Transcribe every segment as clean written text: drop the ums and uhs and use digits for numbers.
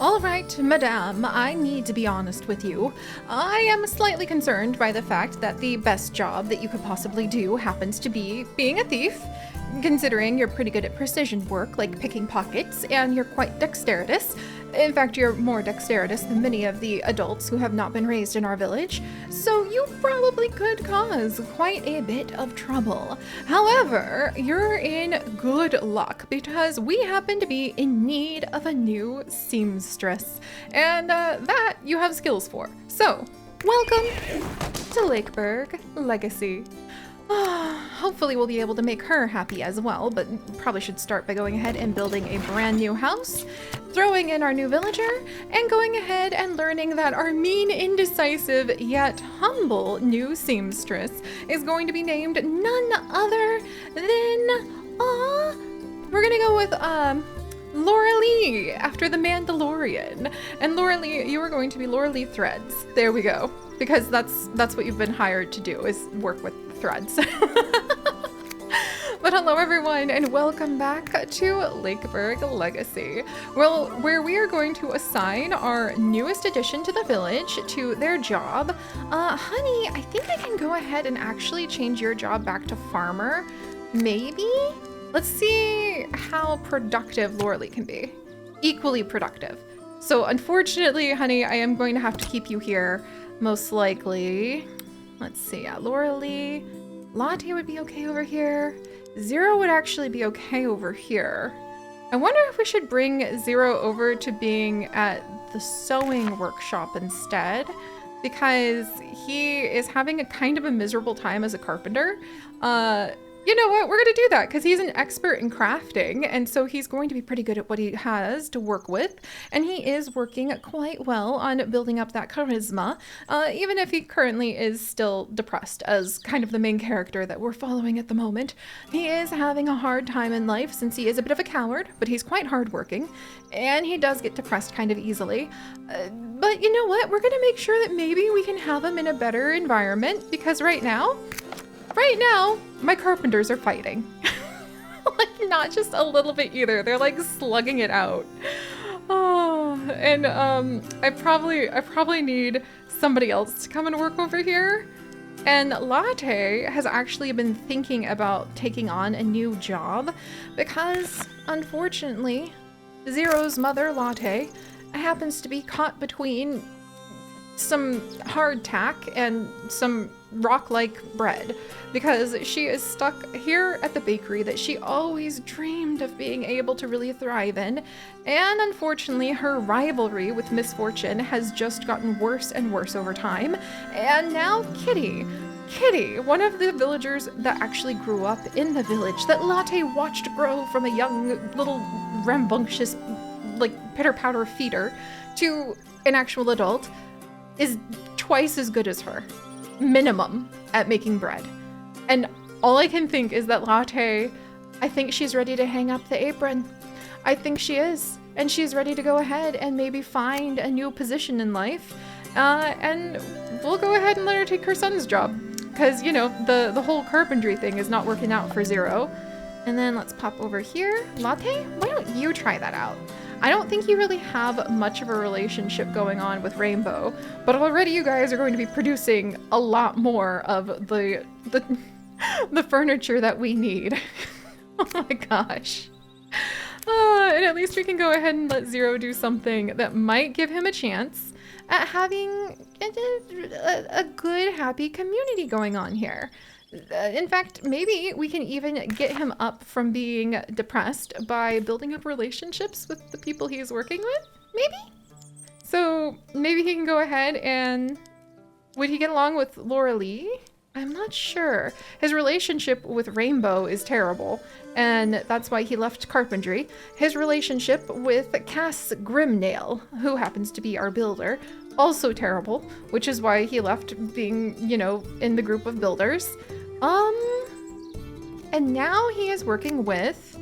All right, madame, I need to be honest with you. I am slightly concerned by the fact that the best job that you could possibly do happens to be being a thief, considering you're pretty good at precision work like picking pockets and you're quite dexterous. In fact, you're more dexterous than many of the adults who have not been raised in our village, so you probably could cause quite a bit of trouble. However, you're in good luck because we happen to be in need of a new seamstress, and that you have skills for. So, welcome to Lakeburg Legacy. Hopefully we'll be able to make her happy as well, but probably should start by going ahead and building a brand new house, throwing in our new villager, and going ahead and learning that our mean, indecisive, yet humble new seamstress is going to be named none other than, we're gonna go with, Laura Lee, after the Mandalorian. And Laura Lee, you are going to be Laura Lee Threads. There we go. Because that's what you've been hired to do, is work with threads. But hello everyone, and welcome back to Lakeburg Legacy, where we are going to assign our newest addition to the village to their job. Honey, I think I can go ahead and actually change your job back to farmer. Maybe? Let's see how productive Laura Lee can be. Equally productive. So unfortunately, honey, I am going to have to keep you here, most likely. Let's see, Laura Lee. Latte would be okay over here. Zero would actually be okay over here. I wonder if we should bring Zero over to being at the sewing workshop instead, because he is having a kind of a miserable time as a carpenter. You know what, we're gonna do that because he's an expert in crafting, and so he's going to be pretty good at what he has to work with, and he is working quite well on building up that charisma, even if he currently is still depressed as kind of the main character that we're following at the moment. He is having a hard time in life since he is a bit of a coward, but he's quite hardworking, and he does get depressed kind of easily. But you know what, we're gonna make sure that maybe we can have him in a better environment, because right now, my carpenters are fighting. Like, not just a little bit either. They're like slugging it out. Oh, and I probably need somebody else to come and work over here. And Latte has actually been thinking about taking on a new job because, unfortunately, Zero's mother, Latte, happens to be caught between some hardtack and some rock-like bread, because she is stuck here at the bakery that she always dreamed of being able to really thrive in, and unfortunately her rivalry with Misfortune has just gotten worse and worse over time. And now Kitty, one of the villagers that actually grew up in the village that Latte watched grow from a young little rambunctious like pitter-patter feeder to an actual adult, is twice as good as her, minimum, at making bread. And all I can think is that Latte, I think she's ready to hang up the apron. I think she is. And she's ready to go ahead and maybe find a new position in life. And we'll go ahead and let her take her son's job. Because, you know, the whole carpentry thing is not working out for Zero. And then let's pop over here. Latte, why don't you try that out? I don't think you really have much of a relationship going on with Rainbow, but already you guys are going to be producing a lot more of the furniture that we need. Oh my gosh. And at least we can go ahead and let Zero do something that might give him a chance at having a good, happy community going on here. In fact, maybe we can even get him up from being depressed by building up relationships with the people he's working with, maybe? So maybe he can go ahead and... Would he get along with Laura Lee? I'm not sure. His relationship with Rainbow is terrible, and that's why he left carpentry. His relationship with Cass Grimnail, who happens to be our builder, also terrible, which is why he left being, you know, in the group of builders. And now he is working with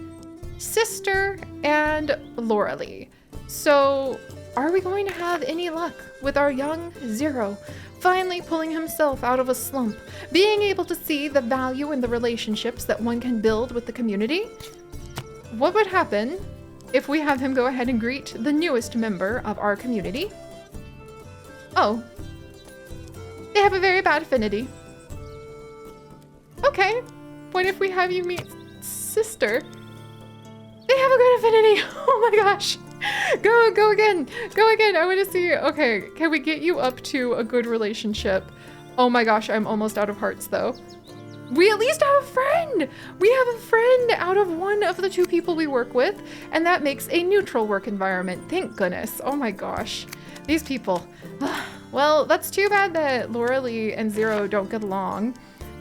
Sister and Laura Lee. So are we going to have any luck with our young Zero finally pulling himself out of a slump, being able to see the value in the relationships that one can build with the community? What would happen if we have him go ahead and greet the newest member of our community. Oh. They have a very bad affinity. Okay. What if we have you meet sister? They have a good affinity. Oh my gosh. Go again. Go again. I want to see. Okay. Can we get you up to a good relationship? Oh my gosh. I'm almost out of hearts though. We at least have a friend. We have a friend out of one of the two people we work with, and that makes a neutral work environment. Thank goodness. Oh my gosh. These people. Well, that's too bad that Laura Lee and Zero don't get along.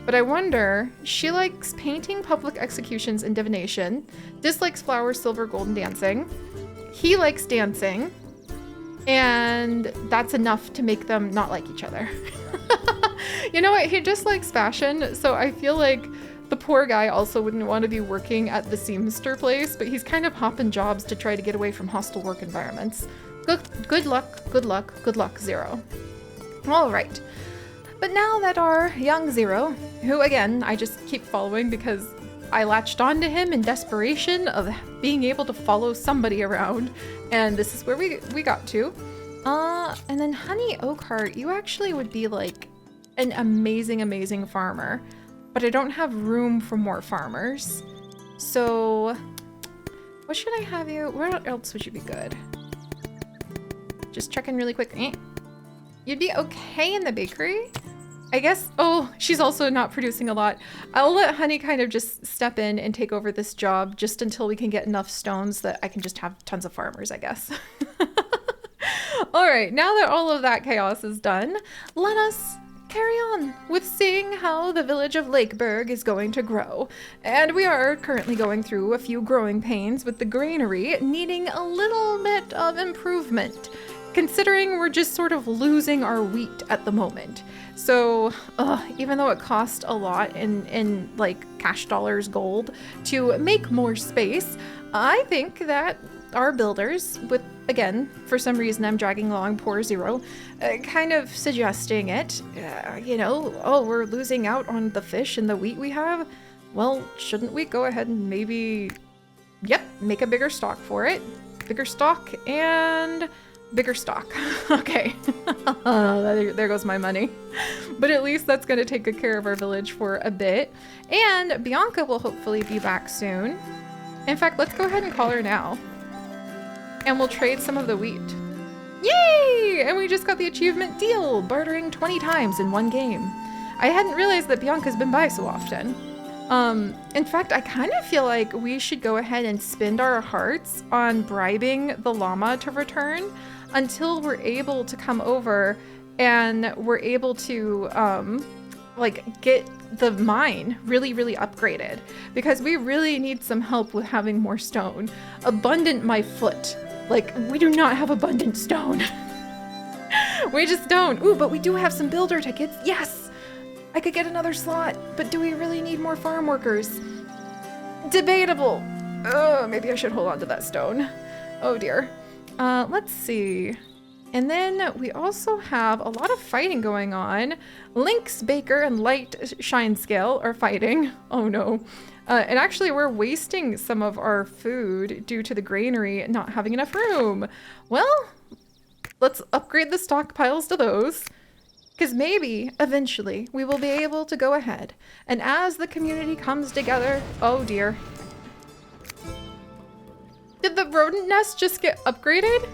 But I wonder, she likes painting, public executions, and divination. Dislikes flowers, silver, gold, and dancing. He likes dancing. And that's enough to make them not like each other. You know what? He just likes fashion, so I feel like the poor guy also wouldn't want to be working at the seamster place, but he's kind of hopping jobs to try to get away from hostile work environments. Good luck, Zero. All right. But now that our young Zero, who again, I just keep following because I latched onto him in desperation of being able to follow somebody around, and this is where we got to. And then Honey Oakheart, you actually would be like an amazing farmer, but I don't have room for more farmers. So what should I have you? Where else would you be good? Just check in really quick. You'd be okay in the bakery, I guess. Oh, she's also not producing a lot. I'll let Honey kind of just step in and take over this job just until we can get enough stones that I can just have tons of farmers, I guess. All right, now that all of that chaos is done, let us carry on with seeing how the village of Lakeburg is going to grow. And we are currently going through a few growing pains with the granary needing a little bit of improvement, considering we're just sort of losing our wheat at the moment. So even though it cost a lot in like cash dollars gold to make more space, I think that our builders, with, again, for some reason I'm dragging along poor Zero, kind of suggesting it, you know, oh, we're losing out on the fish and the wheat we have. Well, shouldn't we go ahead and maybe, yep, make a bigger stock for it? Bigger stock and bigger stock. Okay. There goes my money. But at least that's going to take good care of our village for a bit. And Bianca will hopefully be back soon. In fact, let's go ahead and call her now. And we'll trade some of the wheat. Yay! And we just got the achievement deal, bartering 20 times in one game. I hadn't realized that Bianca's been by so often. In fact, I kind of feel like we should go ahead and spend our hearts on bribing the llama to return until we're able to come over and we're able to, like, get the mine really upgraded, because we really need some help with having more stone. Abundant my foot. Like, we do not have abundant stone. We just don't. Ooh, but we do have some builder tickets. Yes! I could get another slot, but do we really need more farm workers? Debatable. Maybe I should hold on to that stone. Oh dear. Let's see. And then we also have a lot of fighting going on. Lynx, Baker, and Light Shine Scale are fighting. Oh no. And actually we're wasting some of our food due to the granary not having enough room. Well, let's upgrade the stockpiles to those, because maybe eventually we will be able to go ahead. And as the community comes together, oh dear. Did the rodent nest just get upgraded?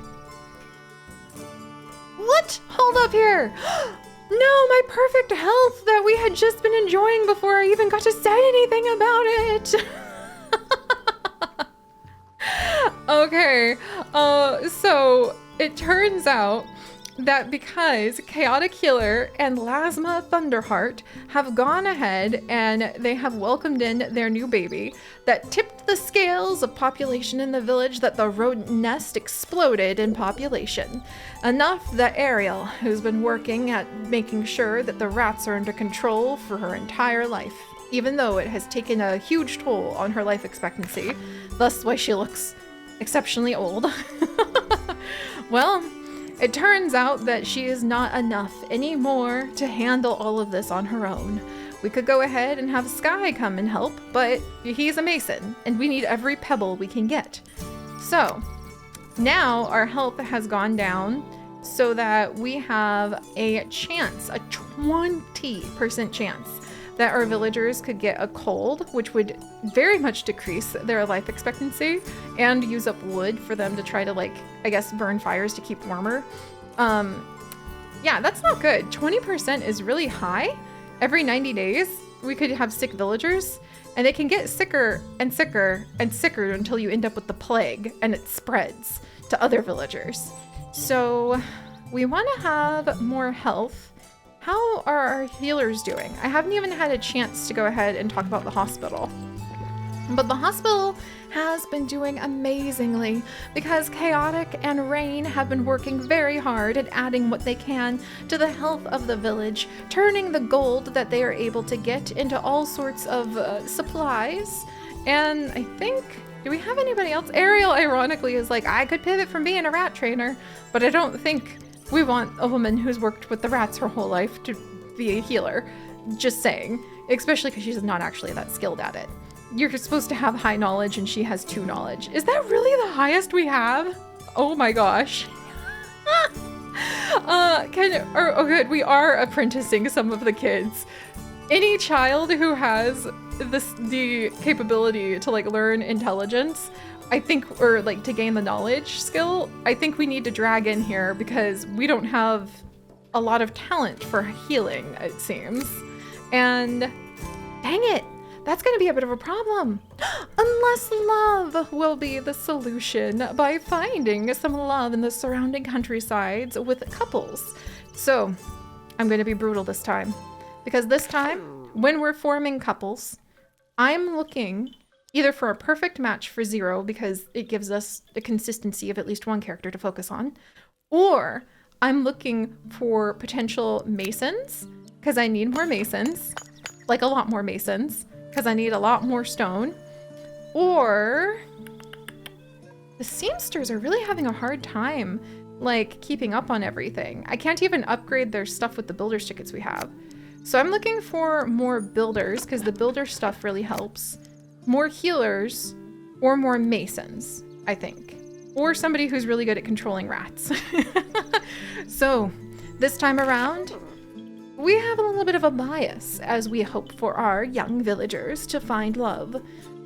What? Hold up here. No, my perfect health that we had just been enjoying before I even got to say anything about it. Okay, so it turns out that because Chaotic Healer and Lasma Thunderheart have gone ahead and they have welcomed in their new baby, that tipped the scales of population in the village, that the rodent nest exploded in population. Enough that Ariel, who's been working at making sure that the rats are under control for her entire life, even though it has taken a huge toll on her life expectancy, thus why she looks exceptionally old. Well, it turns out that she is not enough anymore to handle all of this on her own. We could go ahead and have Sky come and help, but he's a mason, and we need every pebble we can get. So now our health has gone down so that we have a chance, a 20% chance that our villagers could get a cold, which would very much decrease their life expectancy and use up wood for them to try to, like, I guess, burn fires to keep warmer. Yeah, that's not good. 20% is really high. Every 90 days, we could have sick villagers, and they can get sicker and sicker and sicker until you end up with the plague and it spreads to other villagers. So we want to have more health. How are our healers doing? I haven't even had a chance to go ahead and talk about the hospital. But the hospital has been doing amazingly because Chaotic and Rain have been working very hard at adding what they can to the health of the village, turning the gold that they are able to get into all sorts of supplies. And I think, do we have anybody else? Ariel, ironically, is like, I could pivot from being a rat trainer, but I don't think we want a woman who's worked with the rats her whole life to be a healer. Just saying, especially because she's not actually that skilled at it. You're supposed to have high knowledge and she has 2 knowledge. Is that really the highest we have? Oh my gosh. Oh good, we are apprenticing some of the kids. Any child who has the capability to, like, learn intelligence, I think, or like to gain the knowledge skill, I think we need to drag in here because we don't have a lot of talent for healing, it seems. And dang it, that's going to be a bit of a problem. Unless love will be the solution by finding some love in the surrounding countrysides with couples. So I'm going to be brutal this time because this time when we're forming couples, I'm looking either for a perfect match for 0 because it gives us the consistency of at least one character to focus on, or I'm looking for potential masons because I need more masons, like a lot more masons, because I need a lot more stone, or the seamsters are really having a hard time, like, keeping up on everything. I can't even upgrade their stuff with the builder's tickets we have. So I'm looking for more builders because the builder stuff really helps. More healers or more masons, I think. Or somebody who's really good at controlling rats. So this time around, we have a little bit of a bias as we hope for our young villagers to find love.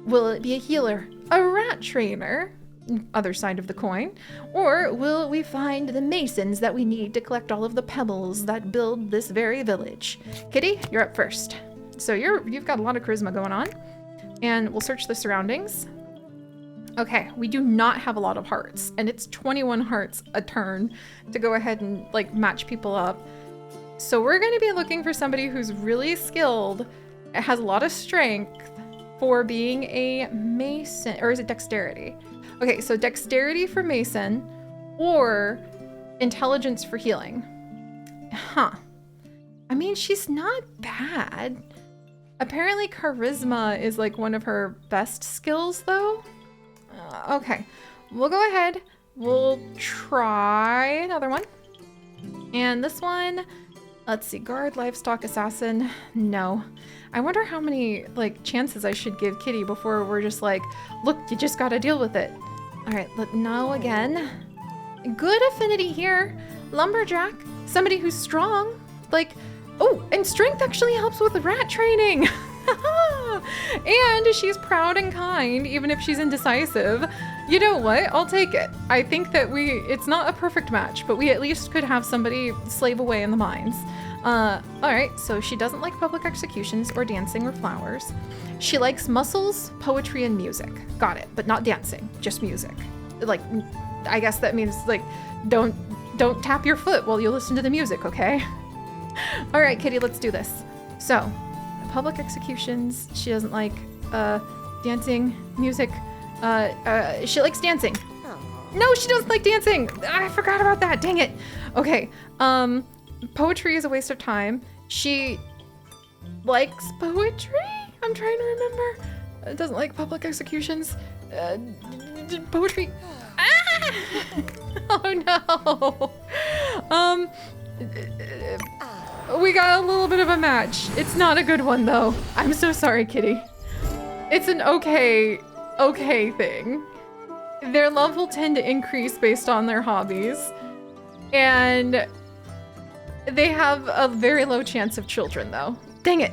Will it be a healer, a rat trainer, other side of the coin, or will we find the masons that we need to collect all of the pebbles that build this very village? Kitty, you're up first. So you've got a lot of charisma going on. And we'll search the surroundings. Okay, we do not have a lot of hearts, and it's 21 hearts a turn to go ahead and, like, match people up. So we're going to be looking for somebody who's really skilled, has a lot of strength for being a mason, or is it dexterity? Okay, so dexterity for mason or intelligence for healing. Huh. I mean, she's not bad. Apparently charisma is, like, one of her best skills, though. Okay, we'll go ahead. We'll try another one. And this one, let's see, guard, livestock, assassin. No. I wonder how many, like, chances I should give Kitty before we're just like, look, you just gotta deal with it. All right, no again. Good affinity here. Lumberjack, somebody who's strong, like, oh, and strength actually helps with rat training. And she's proud and kind, even if she's indecisive. You know what? I'll take it. I think that it's not a perfect match, but we at least could have somebody slave away in the mines. All right, so she doesn't like public executions or dancing or flowers. She likes muscles, poetry, and music. Got it, but not dancing, just music. Like, I guess that means, like, don't tap your foot while you listen to the music, okay? All right, Kitty, let's do this. So, public executions, she doesn't like dancing, music. She likes dancing. No, she doesn't like dancing. I forgot about that. Dang it. Okay. Poetry is a waste of time. She likes poetry? I'm trying to remember. Doesn't like public executions. Poetry. Ah! Oh no. We got a little bit of a match. It's not a good one though. I'm so sorry, Kitty. It's an okay thing. Their love will tend to increase based on their hobbies. And they have a very low chance of children, though. Dang it.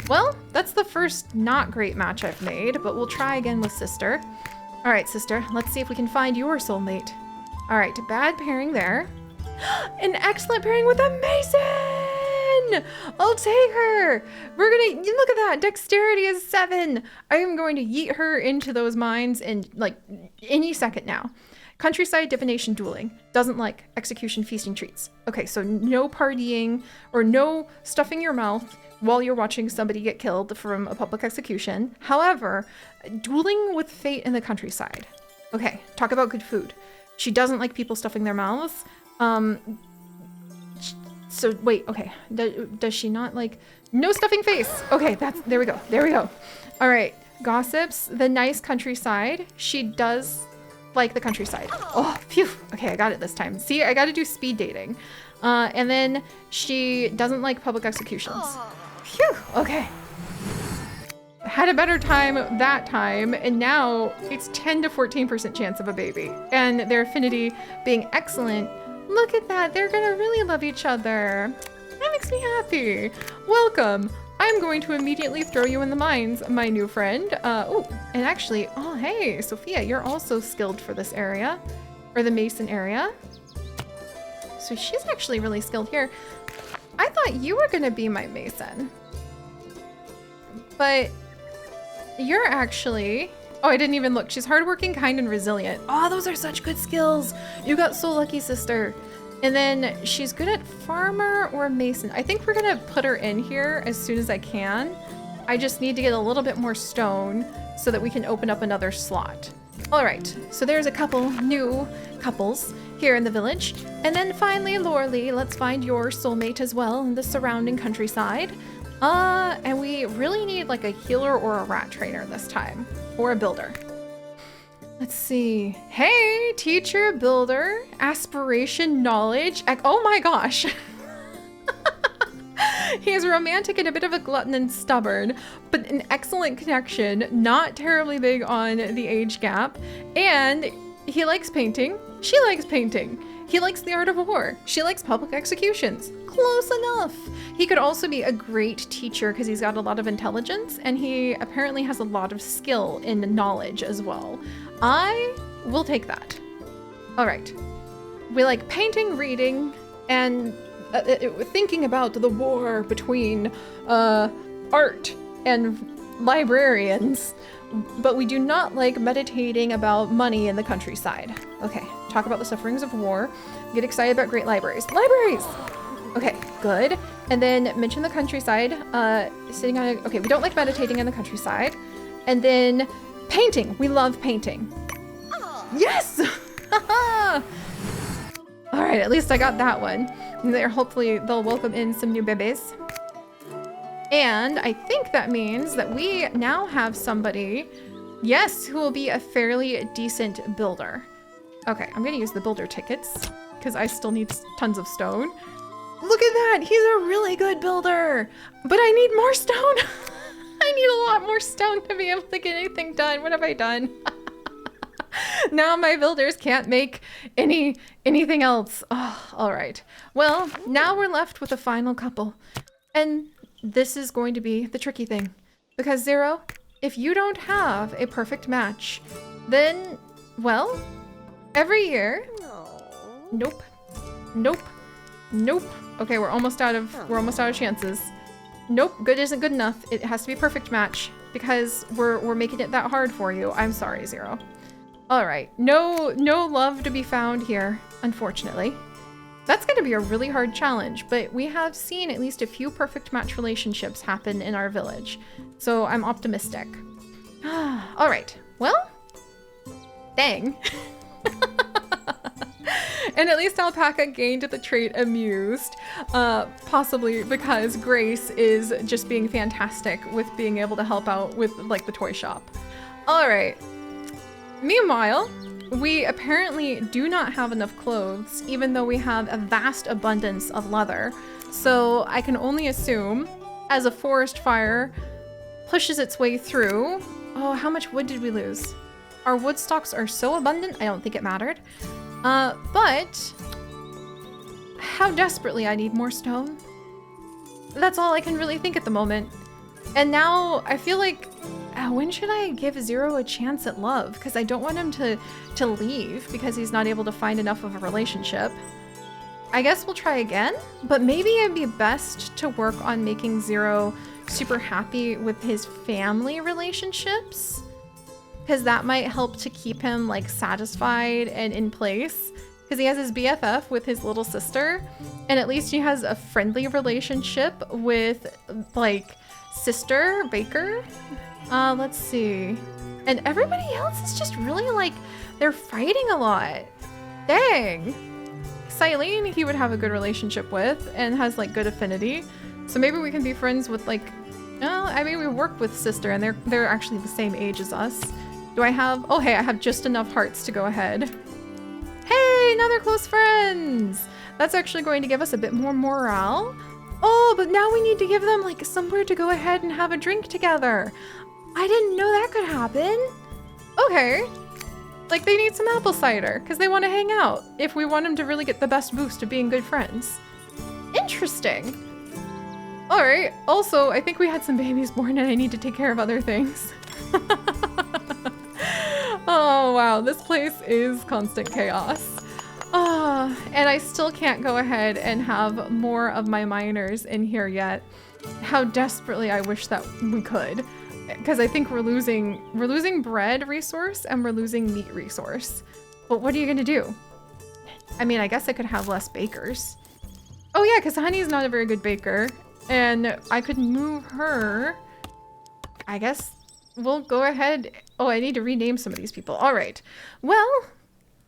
Well, that's the first not great match I've made, but we'll try again with sister. All right, sister, let's see if we can find your soulmate. All right, bad pairing there. An excellent pairing with a mason! I'll take her. We're gonna, look at that, dexterity is 7. I am going to yeet her into those mines in like any second now. Countryside divination dueling. Doesn't like execution feasting treats. Okay, so no partying or no stuffing your mouth while you're watching somebody get killed from a public execution. However, dueling with fate in the countryside. Okay, talk about good food. She doesn't like people stuffing their mouths. So wait, okay. Does she not like, no stuffing face? Okay, there we go. There we go. All right, gossips, the nice countryside. She does like the countryside. Oh, phew. Okay, I got it this time. See, I got to do speed dating. And then she doesn't like public executions. Phew, okay. Had a better time that time, and now it's 10 to 14% chance of a baby. And their affinity being excellent. Look at that, they're gonna really love each other. That makes me happy. Welcome. I'm going to immediately throw you in the mines, my new friend. Oh, and actually, oh, hey, Sophia, you're also skilled for this area, or the mason area. So she's actually really skilled here. I thought you were gonna be my mason, but you're actually, oh, I didn't even look. She's hardworking, kind, and resilient. Oh, those are such good skills. You got so lucky, sister. And then she's good at farmer or mason. I think we're gonna put her in here as soon as I can. I just need to get a little bit more stone so that we can open up another slot. All right, so there's a couple new couples here in the village. And then finally, Lorelei, let's find your soulmate as well in the surrounding countryside. And we really need like a healer or a rat trainer this time, or a builder. Let's see. Hey, teacher, builder, aspiration, knowledge. Oh my gosh. He is romantic and a bit of a glutton and stubborn, but an excellent connection, not terribly big on the age gap. And he likes painting. She likes painting. He likes the art of war. She likes public executions. Close enough. He could also be a great teacher because he's got a lot of intelligence, and he apparently has a lot of skill in knowledge as well. I will take that. All right. We like painting, reading, and thinking about the war between art and librarians, but we do not like meditating about money in the countryside. Okay, talk about the sufferings of war. Get excited about great libraries. Libraries! Okay, good. And then mention the countryside, sitting on okay, we don't like meditating in the countryside. And then painting, we love painting. Yes! All right, at least I got that one. And hopefully they'll welcome in some new bebés. And I think that means that we now have somebody, yes, who will be a fairly decent builder. Okay, I'm gonna use the builder tickets because I still need tons of stone. Look at that, he's a really good builder, but I need more stone. I need a lot more stone to be able to get anything done. What have I done? Now my builders can't make anything else. Oh, all right. Well, now we're left with a final couple. And this is going to be the tricky thing. Because Zero, if you don't have a perfect match, then, well, every year, nope, nope, nope. Okay, we're almost out of chances. Nope, good isn't good enough. It has to be a perfect match because we're making it that hard for you. I'm sorry, Zero. All right, no love to be found here, unfortunately. That's going to be a really hard challenge, but we have seen at least a few perfect match relationships happen in our village, so I'm optimistic. All right, well, dang. And at least Alpaca gained the trait amused, possibly because Grace is just being fantastic with being able to help out with like the toy shop. All right. Meanwhile, we apparently do not have enough clothes, even though we have a vast abundance of leather. So I can only assume, as a forest fire pushes its way through, oh, how much wood did we lose? Our wood stocks are so abundant, I don't think it mattered. But how desperately I need more stone. That's all I can really think at the moment. And now I feel like, when should I give Zero a chance at love? Because I don't want him to leave because he's not able to find enough of a relationship. I guess we'll try again, but maybe it'd be best to work on making Zero super happy with his family relationships, because that might help to keep him like satisfied and in place, because he has his BFF with his little sister, and at least he has a friendly relationship with like sister Baker. Let's see. And everybody else is just really like, they're fighting a lot. Dang. Silene, he would have a good relationship with and has like good affinity. So maybe we can be friends with like, I mean, we work with sister and they're actually the same age as us. Do I have, oh hey, I have just enough hearts to go ahead. Hey, now they're close friends. That's actually going to give us a bit more morale. Oh, but now we need to give them like somewhere to go ahead and have a drink together. I didn't know that could happen. Okay. Like they need some apple cider because they want to hang out if we want them to really get the best boost of being good friends. Interesting. All right. Also, I think we had some babies born and I need to take care of other things. Oh, wow. This place is constant chaos. And I still can't go ahead and have more of my miners in here yet. How desperately I wish that we could. Because I think we're losing bread resource and we're losing meat resource. But what are you gonna do? I mean, I guess I could have less bakers. Oh yeah, because Honey's not a very good baker. And I could move her. I guess we'll go ahead. Oh, I need to rename some of these people. All right. Well,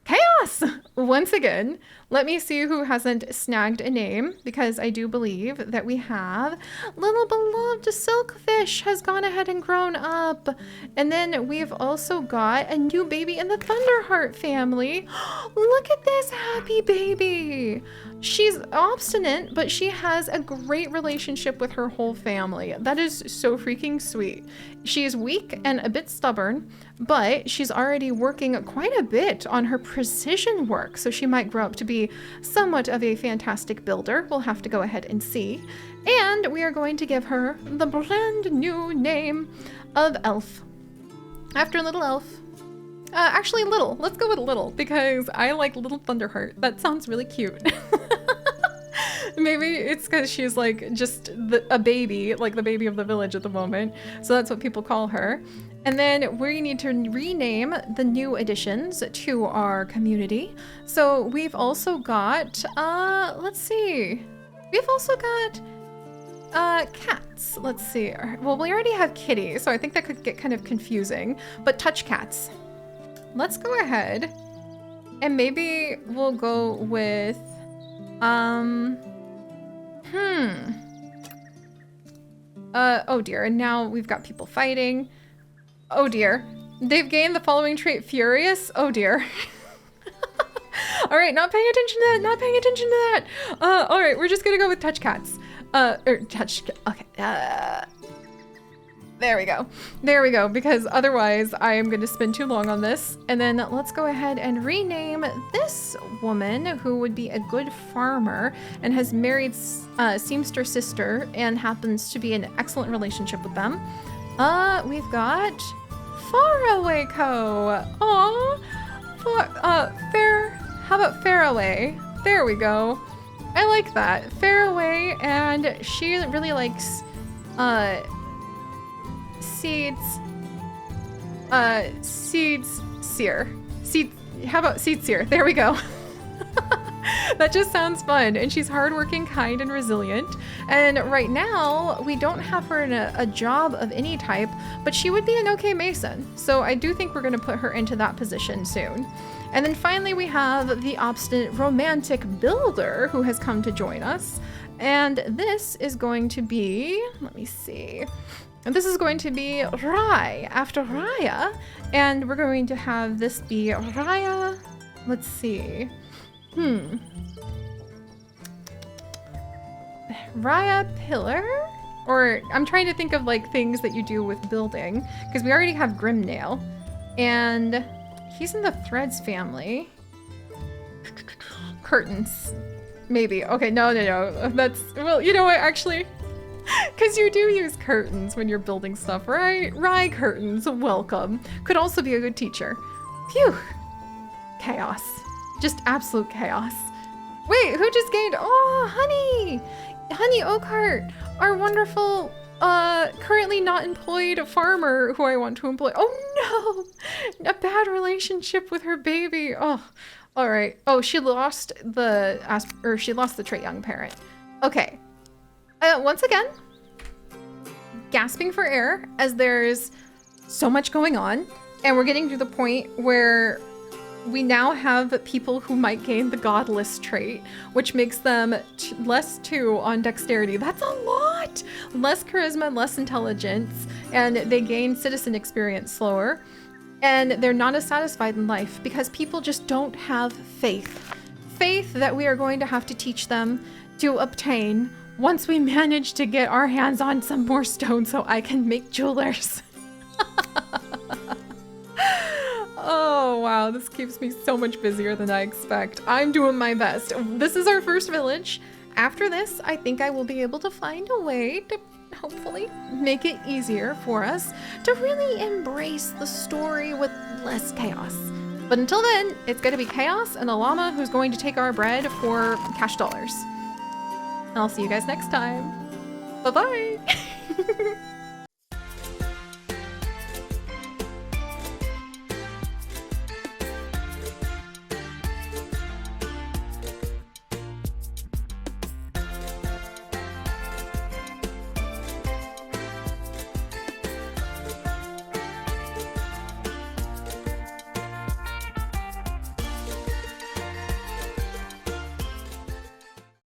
chaos! Once again, let me see who hasn't snagged a name, because I do believe that we have Little Beloved Silkfish has gone ahead and grown up. And then we've also got a new baby in the Thunderheart family. Look at this happy baby. She's obstinate, but she has a great relationship with her whole family. That is so freaking sweet. She is weak and a bit stubborn, but she's already working quite a bit on her precision work, so she might grow up to be somewhat of a fantastic builder. We'll have to go ahead and see. And we are going to give her the brand new name of Elf. After Little Elf. Actually, Little. Let's go with Little, because I like Little Thunderheart. That sounds really cute. Maybe it's because she's like just a baby, like the baby of the village at the moment. So that's what people call her. And then we need to rename the new additions to our community. So we've also got, let's see. We've also got cats. Let's see. Well, we already have kitties, so I think that could get kind of confusing. But touch cats. Let's go ahead and maybe we'll go with, oh dear, and now we've got people fighting. Oh dear, they've gained the following trait, Furious. Oh dear. All right, not paying attention to that, not paying attention to that. All right, we're just gonna go with touch cats. Okay, there we go. There we go, because otherwise I am going to spend too long on this. And then let's go ahead and rename this woman, who would be a good farmer and has married Seamster sister and happens to be in an excellent relationship with them. We've got Faraway Co. Aw, how about Faraway? There we go. I like that. Faraway, and she really likes, seeds sear. How about seed sear? There we go. That just sounds fun. And she's hardworking, kind, and resilient. And right now, we don't have her in a job of any type, but she would be an okay mason. So I do think we're going to put her into that position soon. And then finally, we have the obstinate romantic builder who has come to join us. And this is going to be, let me see. And this is going to be Rai after Raya. And we're going to have this be Raya. Let's see. Raya Pillar? Or I'm trying to think of like things that you do with building, because we already have Grimnail. And he's in the threads family. Curtains. Maybe. Okay, no. That's, well, you know what, actually, because you do use curtains when you're building stuff, right? Rye curtains, welcome. Could also be a good teacher. Phew. Chaos. Just absolute chaos. Wait, who just gained? Oh, Honey! Honey Oakhart, our wonderful, currently not employed farmer who I want to employ. Oh no! A bad relationship with her baby. Oh, all right. Oh, she lost the trait young parent. Okay. Once again, gasping for air as there's so much going on, and we're getting to the point where we now have people who might gain the godless trait, which makes them less 2 on dexterity. That's a lot! Less charisma, less intelligence, and they gain citizen experience slower. And they're not as satisfied in life because people just don't have faith. Faith that we are going to have to teach them to obtain once we manage to get our hands on some more stone so I can make jewelers. Oh, wow, this keeps me so much busier than I expect. I'm doing my best. This is our first village. After this, I think I will be able to find a way to hopefully make it easier for us to really embrace the story with less chaos. But until then, it's going to be chaos and a llama who's going to take our bread for cash dollars. And I'll see you guys next time. Bye-bye.